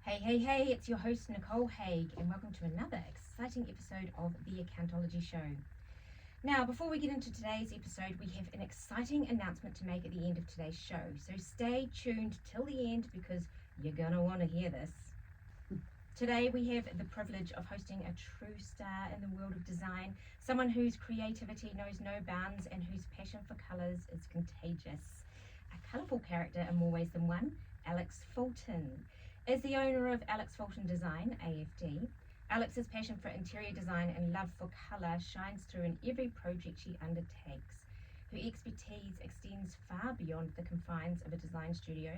Hey, it's your host Nicole Haig, and welcome to another exciting episode of the Accountology Show. Now, before we get into today's episode, we have an exciting announcement to make at the end of today's show, so stay tuned till the end because you're going to want to hear this. Today we have the privilege of hosting a true star in the world of design, someone whose creativity knows no bounds and whose passion for colours is contagious. A colourful character in more ways than one, Alex Fulton. As the owner of Alex Fulton Design, AFD, Alex's passion for interior design and love for colour shines through in every project she undertakes. Her expertise extends far beyond the confines of a design studio.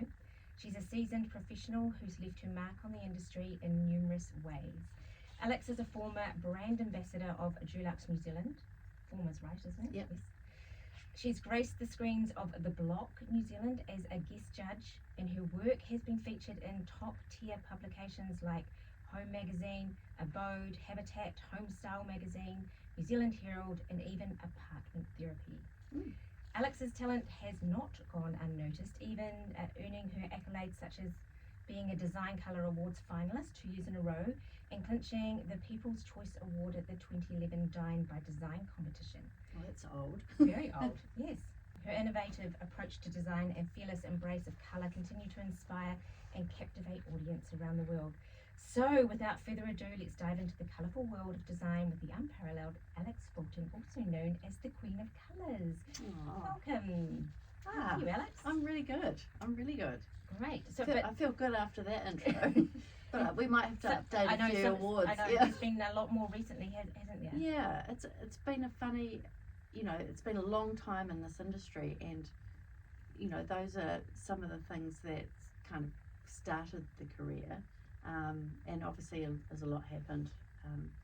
She's a seasoned professional who's left her mark on the industry in numerous ways. Alex is a former brand ambassador of Dulux New Zealand. Former's right, isn't it? Yep. Yes. She's graced the screens of The Block New Zealand as a guest judge, and her work has been featured in top-tier publications like Home Magazine, Abode, Habitat, Homestyle Magazine, New Zealand Herald, and even Apartment Therapy. Alex's talent has not gone unnoticed, even earning her accolades such as being a Design Colour Awards finalist 2 years in a row and clinching the People's Choice Award at the 2011 Dine by Design competition. Oh, that's old. Very old, yes. Her innovative approach to design and fearless embrace of colour continue to inspire and captivate audience around the world. So, without further ado, let's dive into the colourful world of design with the unparalleled Alex Fulton, also known as the Queen of Colours. Welcome. How are you, Alex? I'm really good. Great. So, I feel good after that intro. But we might have to update a few awards. I know, there's been a lot more recently, hasn't there? Yeah, it's been a funny, it's been a long time in this industry, and those are some of the things that kind of started the career. And obviously, as a lot happened,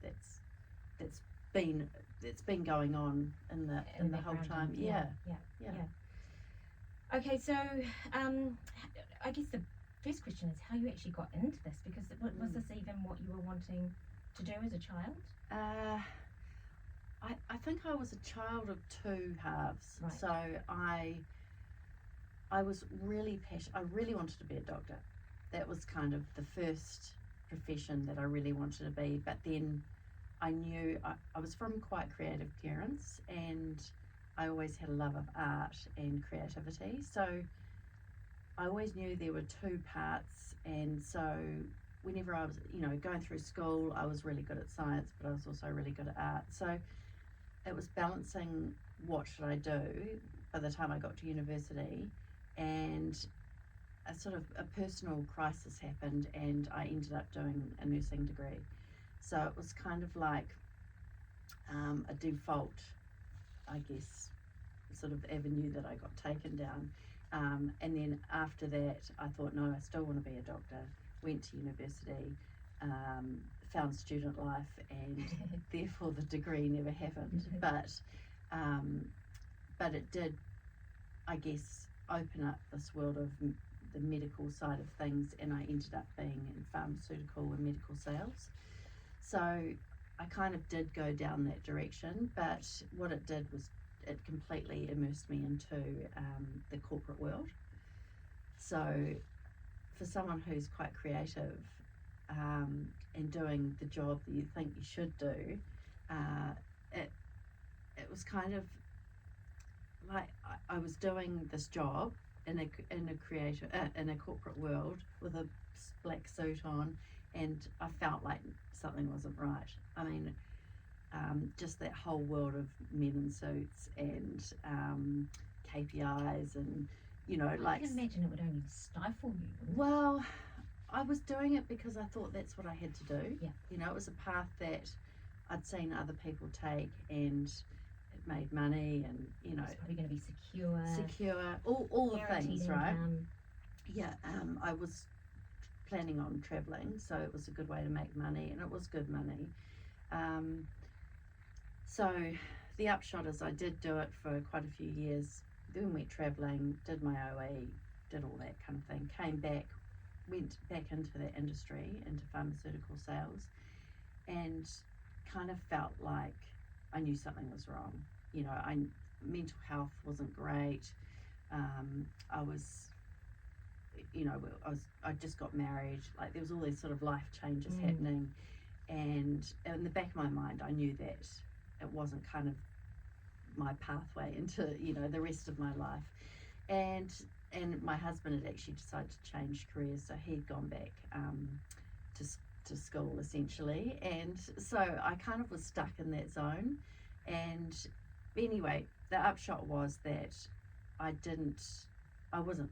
that's been going on in the whole time. Yeah. Okay, so I guess the first question is how you actually got into this, because was this even what you were wanting to do as a child? I think I was a child of two halves. Right. So I was really passionate. I really wanted to be a doctor. That was kind of the first profession that I really wanted to be. But then I knew I was from quite creative parents, and I always had a love of art and creativity. So I always knew there were two parts. And so whenever I was, going through school, I was really good at science, but I was also really good at art. So it was balancing what should I do by the time I got to university, and a personal crisis happened, and I ended up doing a nursing degree. So it was kind of like a default, I guess, sort of avenue that I got taken down. And then after that, I thought, no, I still want to be a doctor. Went to university, found student life, and therefore the degree never happened. But it did, I guess, open up this world of the medical side of things, and I ended up being in pharmaceutical and medical sales. So I kind of did go down that direction, but what it did was it completely immersed me into the corporate world. So for someone who's quite creative and doing the job that you think you should do, it was kind of like I was doing this job in a corporate world with a black suit on, and I felt like something wasn't right. I mean, just that whole world of men in suits and KPIs, and I can imagine it would only stifle you. Well, I was doing it because I thought that's what I had to do. Yeah. It was a path that I'd seen other people take, and it made money, and It's probably going to be secure, all the things, income. right? Yeah. I was planning on traveling, so it was a good way to make money, and it was good money. So the upshot is I did do it for quite a few years, then went traveling, did my OE, did all that kind of thing, came back, went back into that industry, into pharmaceutical sales, and kind of felt like I knew something was wrong. Mental health wasn't great. I was you know, I just got married. Like there was all these sort of life changes happening, and in the back of my mind, I knew that it wasn't kind of my pathway into, you know, the rest of my life. And my husband had actually decided to change careers, so he'd gone back to school essentially, and so I kind of was stuck in that zone. And anyway, the upshot was that I wasn't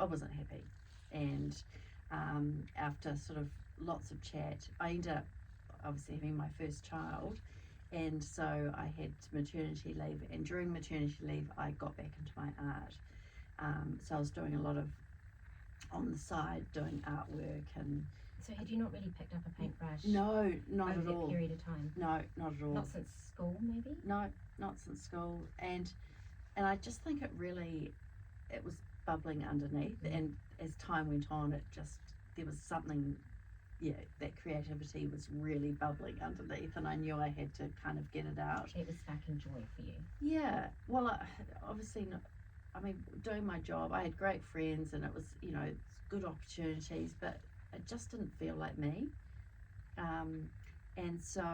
happy, and after sort of lots of chat, I ended up obviously having my first child, and so I had maternity leave, and during maternity leave I got back into my art. So I was doing a lot of on the side doing artwork. And so had you not really picked up a paintbrush? No, not over at that all. period of time? No, not at all. Not since school, maybe? No, not since school. And I just think it was bubbling underneath, and as time went on, there was something, that creativity was really bubbling underneath, and I knew I had to kind of get it out. It was sparking joy for you. Yeah, well, obviously not. I mean, doing my job, I had great friends, and it was, good opportunities, but it just didn't feel like me. And so,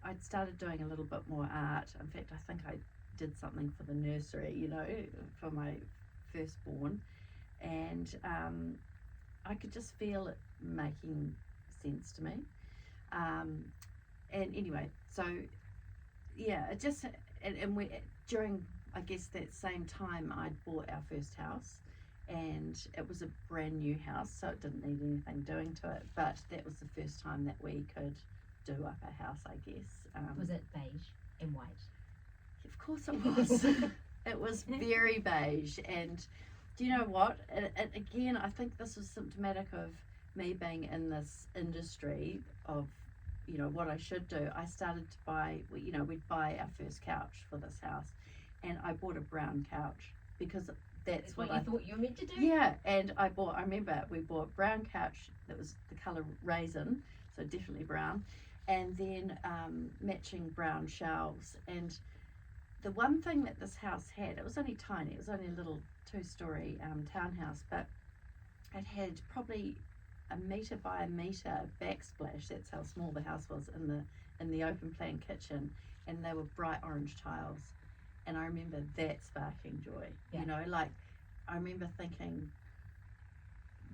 I'd started doing a little bit more art. In fact, I think I did something for the nursery, for my firstborn, and I could just feel it making sense to me. And anyway, so it just, and we, during, I guess, that same time, I'd bought our first house, and it was a brand new house, so it didn't need anything doing to it, but that was the first time that we could do up a house, I guess. Was it beige and white? Of course it was. It was very beige, and do you know what? Again, I think this was symptomatic of me being in this industry of, what I should do. I started to buy, we'd buy our first couch for this house, and I bought a brown couch because that's what you thought you were meant to do? Yeah, and I remember we bought brown couch that was the colour raisin, so definitely brown, and then matching brown shelves. And the one thing that this house had, it was only tiny, it was only a little 2-story townhouse, but it had probably a metre by a metre backsplash. That's how small the house was in the open plan kitchen, and they were bright orange tiles. And I remember that sparking joy. Yeah. I remember thinking,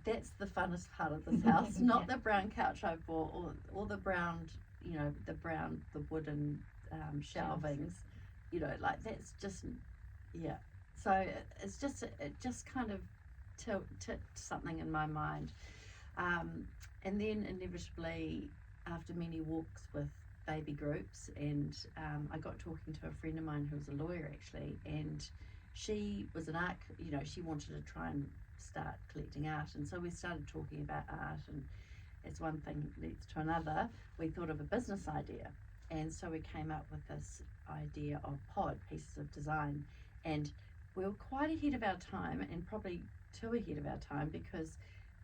that's the funnest part of this house, not the brown couch I bought, or the brown, the wooden shelvings, that's just, So it just kind of tipped something in my mind. And then inevitably, after many walks with baby groups, and I got talking to a friend of mine who was a lawyer actually, and she was an art, she wanted to try and start collecting art, and so we started talking about art, and as one thing leads to another, we thought of a business idea, and so we came up with this idea of pieces of design, and we were quite ahead of our time, and probably too ahead of our time, because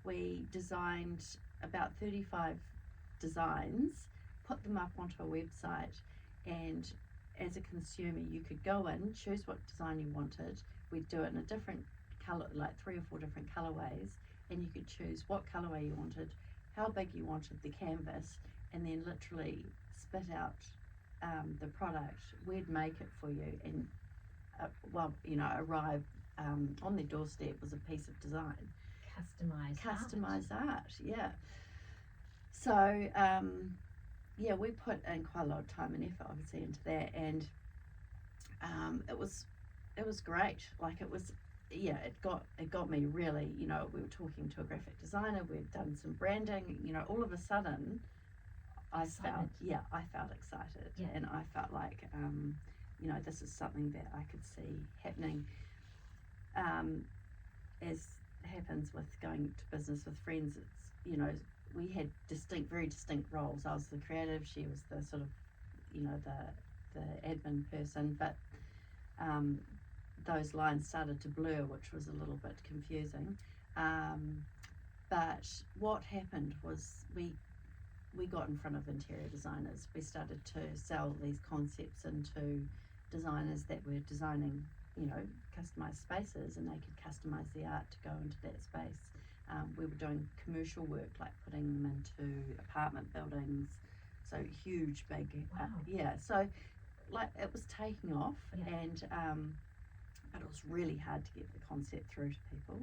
we designed about 35 designs, put them up onto a website, and as a consumer you could go in, choose what design you wanted. We'd do it in a different colour, like 3 or 4 different colourways, and you could choose what colourway you wanted, how big you wanted the canvas, and then literally spit out the product. We'd make it for you, and arrive on their doorstep was a piece of design. Customized art, yeah. So we put in quite a lot of time and effort obviously into that, and it was great. It got me really, we were talking to a graphic designer, we'd done some branding, all of a sudden I felt excited, yeah. And I felt like this is something that I could see happening. As happens with going to business with friends, it's, we had very distinct roles. I was the creative, she was the sort of, the admin person, but those lines started to blur, which was a little bit confusing. But what happened was we got in front of interior designers. We started to sell these concepts into designers that were designing customised spaces, and they could customise the art to go into that space. We were doing commercial work, like putting them into apartment buildings, so huge, big, Wow. So like it was taking off, Yeah. and but it was really hard to get the concept through to people.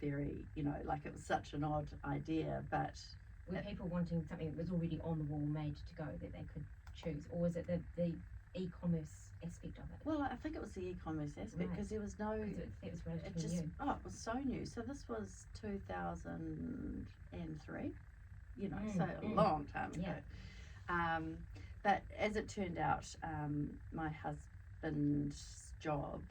They were very, like it was such an odd idea, but Were people wanting something that was already on the wall, made to go, that they could choose, or was it the e-commerce aspect of it? well, I think it was the e-commerce aspect, because there was no. It was It relatively just new. it was so new. So this was 2003, so a long time ago. Yeah. But as it turned out, my husband's job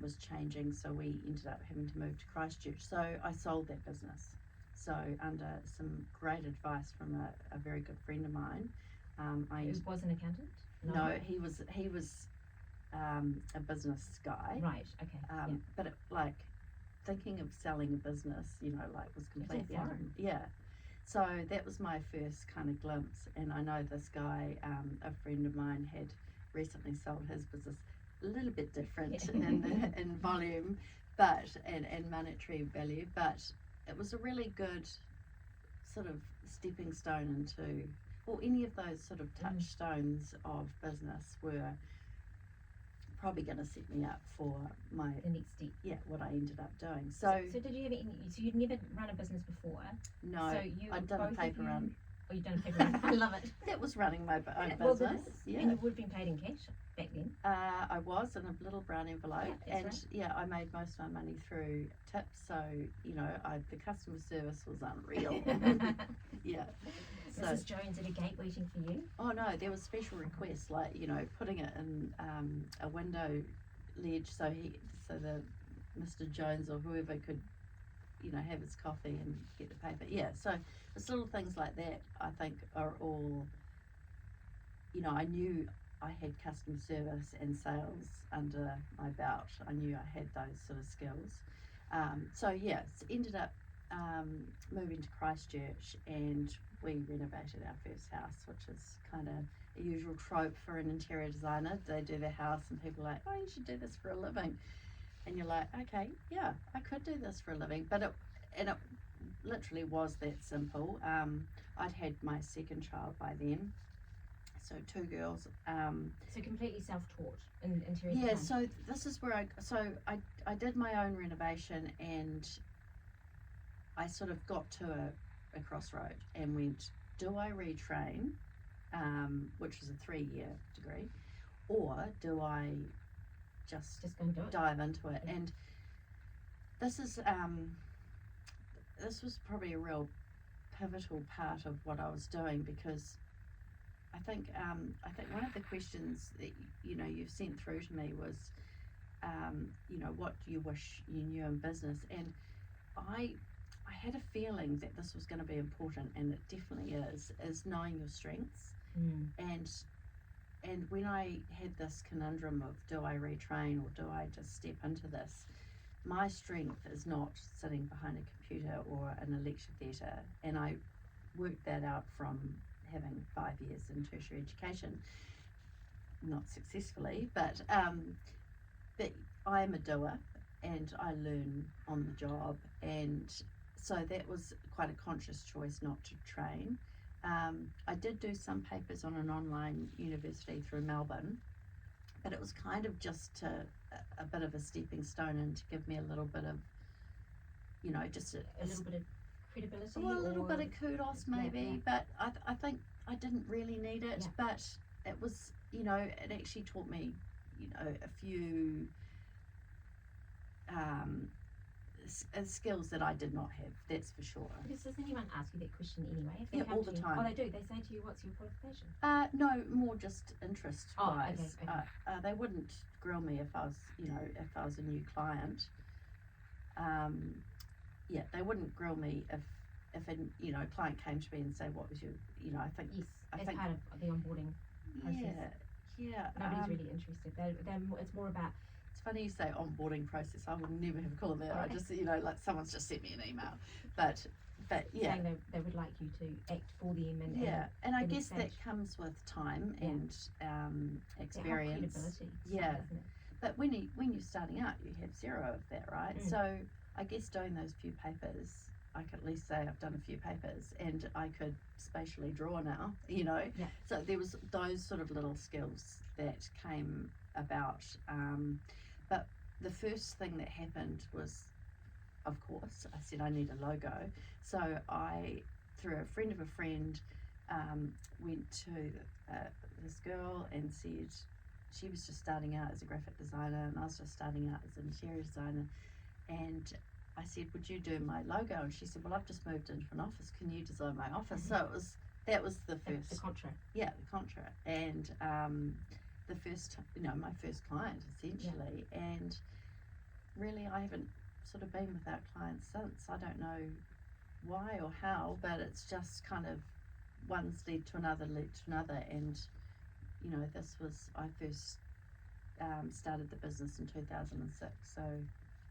was changing, so we ended up having to move to Christchurch. So I sold that business. So under some great advice from a very good friend of mine, Who was an accountant? no, he was a business guy. Right. Okay. But like thinking of selling a business, was completely foreign. Yeah. So that was my first kind of glimpse, and I know this guy, a friend of mine, had recently sold his business a little bit different in volume, but and monetary value, but it was a really good sort of stepping stone into, well, any of those sort of touchstones of business were probably going to set me up for my The next step. what I ended up doing. So did you ever? So you'd never run a business before. no, So you I'd done a paper run. Oh, you've done a paper run. I love it. That was running my own Well, business. yeah. And you would have been paid in cash back then. I was in a little brown envelope, Yeah, and that's I made most of my money through tips. So the customer service was unreal. Yeah. So, Mrs. Jones at a gate waiting for you. oh no, there was special requests, like putting it in a window ledge, so the Mr. Jones or whoever could have his coffee and get the paper. Yeah, so it's little things like that, I think, are all. I knew I had customer service and sales under my belt. I knew I had those sort of skills. So it's ended up moving to Christchurch, and we renovated our first house, which is kind of a usual trope for an interior designer. They do their house and people are like, oh, you should do this for a living. And you're like, okay, yeah, I could do this for a living. But it literally was that simple. I'd had my second child by then, so 2 girls. So completely self-taught in interior Yeah, design. so this is where I did my own renovation, and I sort of got to a crossroad and went, do I retrain, which was a 3-year degree, or do I just go and do it. dive into it? Yeah. And this was probably a real pivotal part of what I was doing, because I think one of the questions that you've sent through to me was, what do you wish you knew in business? And I had a feeling that this was going to be important, and it definitely is knowing your strengths. And when I had this conundrum of, do I retrain or do I just step into this, my strength is not sitting behind a computer or in a lecture theatre, and I worked that out from having 5 years in tertiary education, not successfully, but I am a doer, and I learn on the job, and so that was quite a conscious choice not to train. I did do some papers on an online university through Melbourne, but it was kind of just a bit of a stepping stone, and to give me a little bit of, just A little bit of credibility. well, a little bit of kudos maybe, Yeah. but I think I didn't really need it. Yeah. But it was, it actually taught me, a few skills that I did not have, that's for sure. Because does anyone ask you that question anyway? If they Yeah, come all to the you? time. Oh, they do. They say to you, what's your qualification? No, more just interest wise. Okay. They wouldn't grill me if I was a new client. They wouldn't grill me if a client came to me and say, what was your, I think. Yes, I as think, part of the onboarding process. Yeah. Nobody's really interested. It's more about. It's funny you say onboarding process. I would never have called that. I just, like someone's just sent me an email, but yeah. Saying they would like you to act for them and I the guess next that stage. comes with time and experience. Credibility. Yeah. Isn't it? but when you're starting out, you have zero of that, right? So I guess doing those few papers, I could at least say I've done a few papers, and I could spatially draw now, you know. Yeah. So there was those sort of little skills that came about. But the first thing that happened was, of course, I said I need a logo. So I, through a friend of a friend, went to this girl and said, she was just starting out as a graphic designer and I was just starting out as an interior designer, and I said, would you do my logo? And she said, well, I've just moved into an office, can you design my office? So that was the first, the contract. Yeah, the contract. And the first, my first client essentially. And really I haven't sort of been without clients since. I don't know why or how, but it's just kind of one's led to another, and this was, I first started the business in 2006, so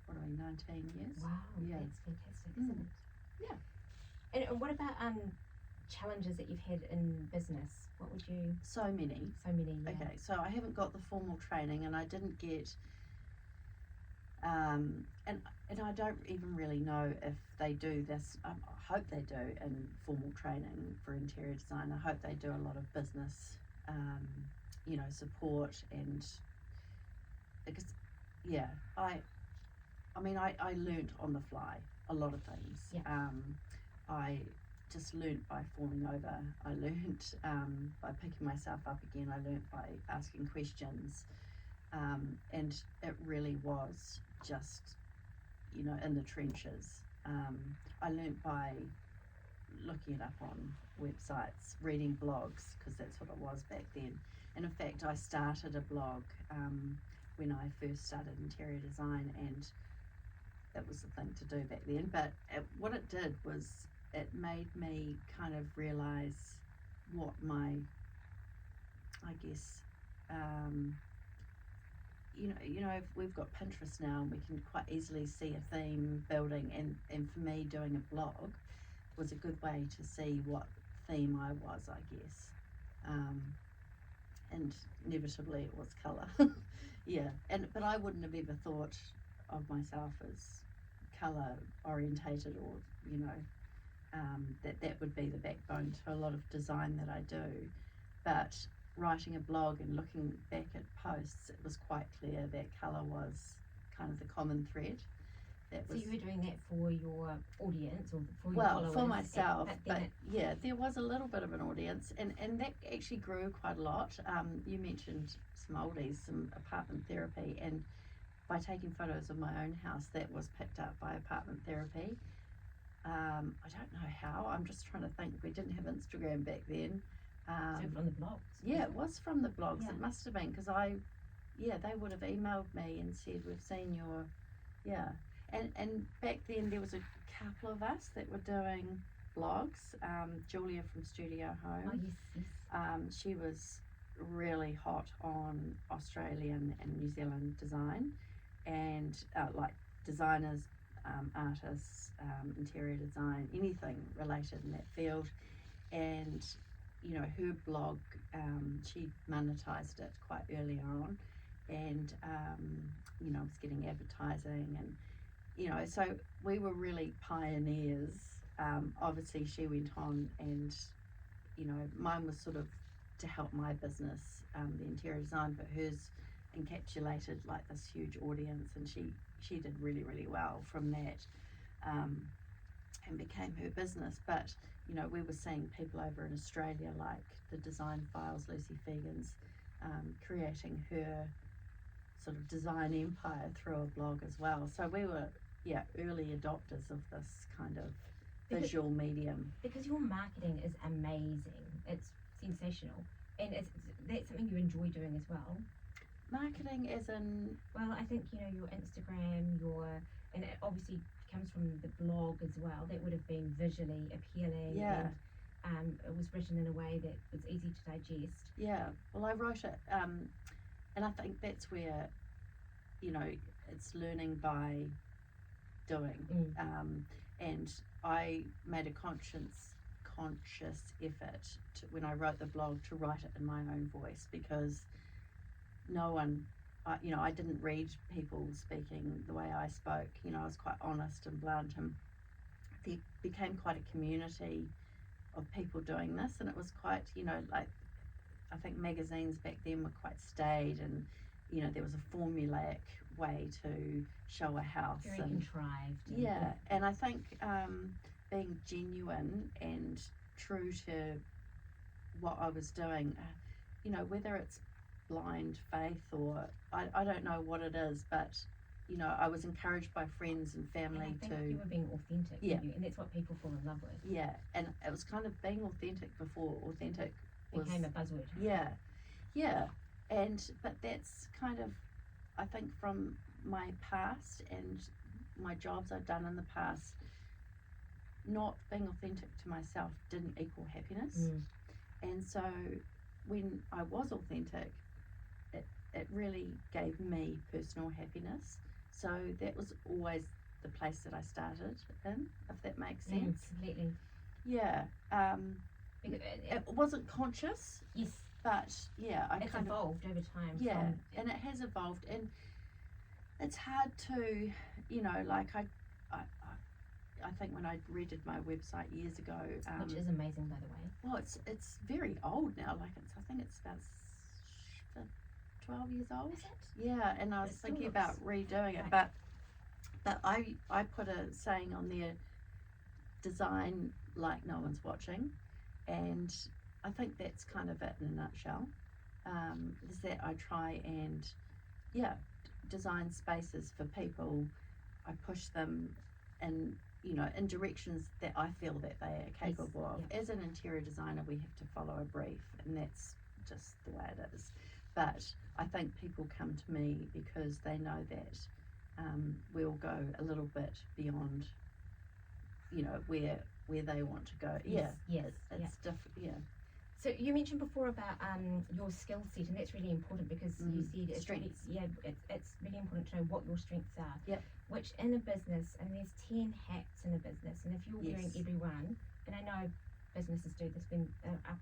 what are we, 19 years? Wow, yeah. That's fantastic, isn't it? Yeah. And what about challenges that you've had in business? What would you? So many. Yeah. Okay, so I haven't got the formal training, and I didn't get and I don't even really know if they do this. I hope they do in formal training for interior design. I hope they do a lot of business support, and because I learnt on the fly a lot of things. Yeah. I just learnt by falling over. I learnt by picking myself up again. I learnt by asking questions, and it really was just in the trenches. I learnt by looking it up on websites, reading blogs, because that's what it was back then. And in fact, I started a blog when I first started interior design, and that was the thing to do back then. But what it did was it made me kind of realize what my, I guess, if we've got Pinterest now, and we can quite easily see a theme building, and for me, doing a blog was a good way to see what theme I was, I guess. And inevitably it was colour. But I wouldn't have ever thought of myself as colour orientated, or that would be the backbone to a lot of design that I do. But writing a blog and looking back at posts, it was quite clear that colour was kind of the common thread. So you were doing that for your audience, or for your followers? For myself, but there was a little bit of an audience, and that actually grew quite a lot. You mentioned some oldies, some apartment therapy, and by taking photos of my own house, that was picked up by apartment therapy. I don't know how. I'm just trying to think. We didn't have Instagram back then. So from the blogs? Yeah, it was from the blogs. Yeah. It must have been, because they would have emailed me and said, we've seen your, And back then there was a couple of us that were doing blogs. Julia from Studio Home. Oh, yes. She was really hot on Australian and New Zealand design, and like designers, artists, interior design, anything related in that field. And her blog, she monetized it quite earlier on, and I was getting advertising, and so we were really pioneers. Obviously she went on, and mine was sort of to help my business, the interior design, but hers encapsulated like this huge audience, and she did really, really well from that, and became her business. But we were seeing people over in Australia, like the Design Files, Lucy Fegan's, creating her sort of design empire through a blog as well. So we were early adopters of this kind of visual medium. Because your marketing is amazing. It's sensational. And that's something you enjoy doing as well. Marketing as in? Well, I think, your Instagram, and it obviously comes from the blog as well. That would have been visually appealing. Yeah. And it was written in a way that was easy to digest. Yeah. Well, I wrote it, and I think that's where, it's learning by doing. And I made a conscious effort when I wrote the blog to write it in my own voice, because no one I didn't read people speaking the way I spoke. I was quite honest and blunt, and there became quite a community of people doing this, and it was quite, like, I think magazines back then were quite staid, and there was a formulaic way to show a house, Very and contrived. yeah, and I think being genuine and true to what I was doing, whether it's blind faith or I don't know what it is, but I was encouraged by friends and family And I think to you were being authentic, Yeah. weren't you? And that's what people fall in love with. yeah, and it was kind of being authentic before authentic was Became a buzzword. yeah, but that's kind of, I think, from my past and my jobs I've done in the past, not being authentic to myself didn't equal happiness. And so when I was authentic, it really gave me personal happiness. So that was always the place that I started in, if that makes sense. Completely. Yeah. Because It wasn't conscious, yes, but yeah, I it's kind of, evolved over time. yeah, and it has evolved, and it's hard to, like I think when I redid my website years ago, Which is amazing, by the way. well, it's very old now. Like I think it's about 12 years old. Is it? Yeah, and I was It still thinking looks about redoing it, right. but I put a saying on there: design like no one's watching, and I think that's kind of it in a nutshell. Is that I try and design spaces for people. I push them in in directions that I feel that they are capable of. yeah. As an interior designer, we have to follow a brief, and that's just the way it is. But I think people come to me because they know that we'll go a little bit beyond, where they want to go. Yes, It's different. Yeah. So you mentioned before about your skill set, and that's really important because you said it's really, Strengths. it's really important to know what your strengths are. Yep. Which in a business, and there's 10 hats in a business, and if you're wearing Yes. every one, and I know businesses do this when up,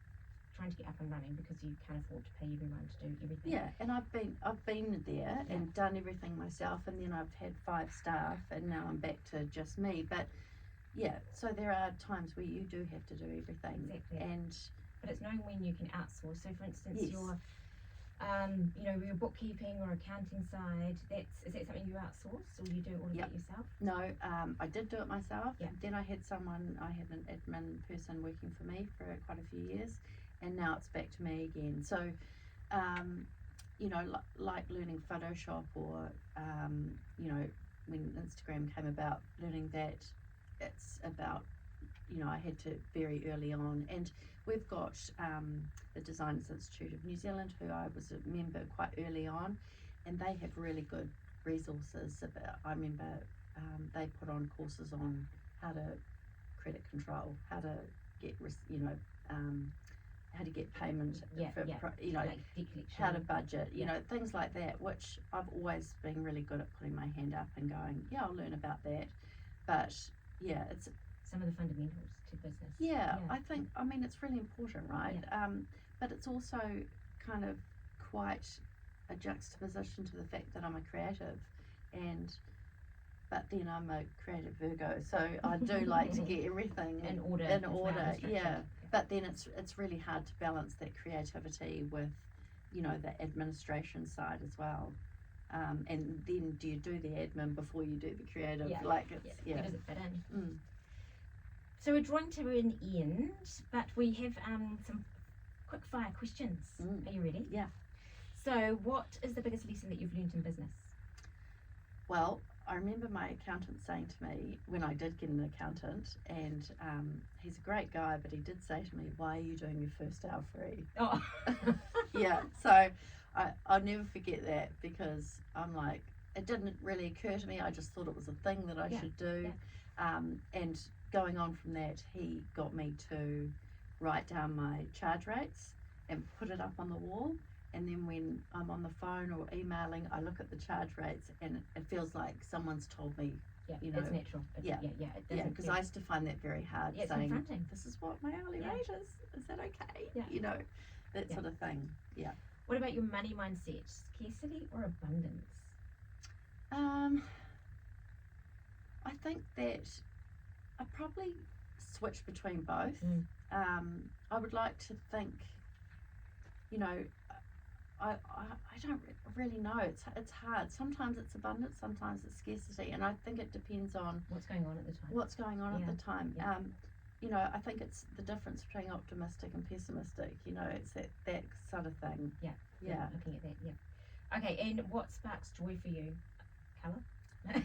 trying to get up and running because you can't afford to pay everyone to do everything. Yeah, and I've been there and done everything myself, and then I've had 5 staff, and now I'm back to just me. But yeah, so there are times where you do have to do everything. Exactly. And But it's knowing when you can outsource. So for instance, Yes. your bookkeeping or accounting side, is that something you outsource or you do all of Yep. that yourself? no, I did do it myself. Yeah. Then I had an admin person working for me for quite a few years, and now it's back to me again. So, like learning Photoshop, or when Instagram came about, learning that it's about, I had to very early on, and we've got the Designers Institute of New Zealand, who I was a member quite early on, and they have really good resources. I remember they put on courses on how to credit control, how to get how to get payment, Yeah, for, yeah. Like debt collection. how to budget, Yeah. things like that, which I've always been really good at putting my hand up and going, yeah, I'll learn about that. But yeah, it's Some of the fundamentals to business. I think, it's really important, right? But it's also kind of quite a juxtaposition to the fact that I'm a creative, but then I'm a creative Virgo, so I do like to get everything In order. in as well, order, and structured. yeah. But then it's really hard to balance that creativity with, the administration side as well. And then do you do the admin before you do the creative? Yeah. Like it's Where does it fit in? Mm. So we're drawing to an end, but we have some quick fire questions. Are you ready? Yeah. So what is the biggest lesson that you've learned in business? Well, I remember my accountant saying to me when I did get an accountant, and he's a great guy, but he did say to me, "Why are you doing your first hour free?" Oh, Yeah, so I'll never forget that, because I'm like, it didn't really occur to me. I just thought it was a thing that I should do. And going on from that, he got me to write down my charge rates and put it up on the wall. And then when I'm on the phone or emailing, I look at the charge rates, and it feels like someone's told me. yeah, You know, it's natural. yeah. It Yeah, doesn't because feel- I used to find that very hard, Yeah, it's saying, confronting. "This is what my hourly Yeah. rate is. Is that okay?" Yeah. That Yeah. sort of thing. Yeah. What about your money mindset? Scarcity or abundance? I think that I probably switch between both. I would like to think, you know, I don't really know. It's hard. Sometimes it's abundance, sometimes it's scarcity, and I think it depends on What's going on at the time. what's going on Yeah. at the time. Yeah. You know, I think it's the difference between optimistic and pessimistic. You know, it's that sort of thing. Yeah. Looking at that, yeah. Okay, and what sparks joy for you? Colour?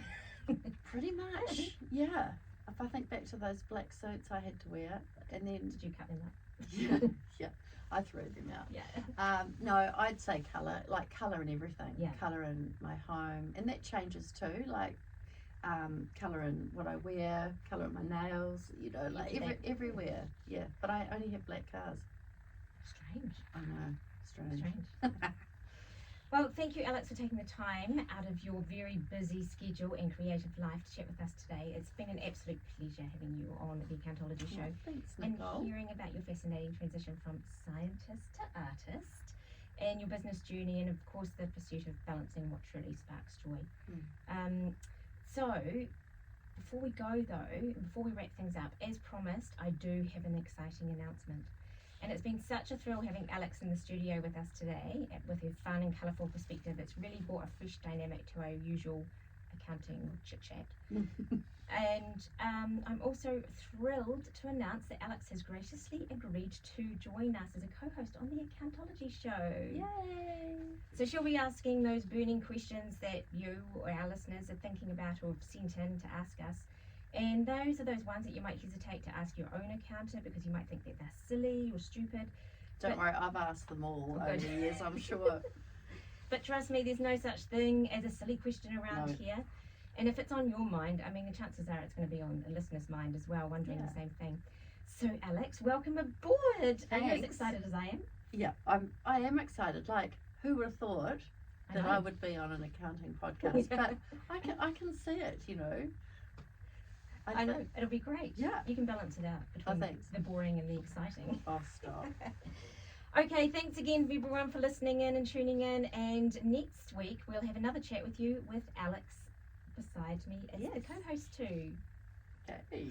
Pretty much, yeah. If I think back to those black suits I had to wear, and then Did you cut them up? yeah, I threw them out. Yeah. No, I'd say colour, like colour in everything. Yeah. Colour in my home, and that changes too. Like colour in what I wear, colour in my nails. You know, like everywhere. Yeah, but I only have black cars. Strange. I know, strange. Well, thank you, Alex, for taking the time out of your very busy schedule and creative life to chat with us today. It's been an absolute pleasure having you on the Accountology Show. Thanks, And Nicole. hearing about your fascinating transition from scientist to artist and your business journey, and of course the pursuit of balancing what truly sparks joy. So before we go though, before we wrap things up, as promised, I do have an exciting announcement. And it's been such a thrill having Alex in the studio with us today with her fun and colourful perspective. It's really brought a fresh dynamic to our usual accounting chit-chat. And I'm also thrilled to announce that Alex has graciously agreed to join us as a co-host on the Accountology Show. Yay! So she'll be asking those burning questions that you or our listeners are thinking about or have sent in to ask us. And those are those ones that you might hesitate to ask your own accountant because you might think that they're silly or stupid. Don't worry, I've asked them all over the years, I'm sure. But trust me, there's no such thing as a silly question around here. And if it's on your mind, I mean, the chances are it's going to be on a listener's mind as well, wondering the same thing. So, Alex, welcome aboard. Are you as excited as I am? Yeah, I am excited. Like, who would have thought that I would be on an accounting podcast? But I can see it, you know. I know, it'll be great. Yeah. You can balance it out between the boring and the exciting. Oh, stop. Okay, thanks again everyone for listening in and tuning in. And next week we'll have another chat with you with Alex beside me as the co-host too. Okay.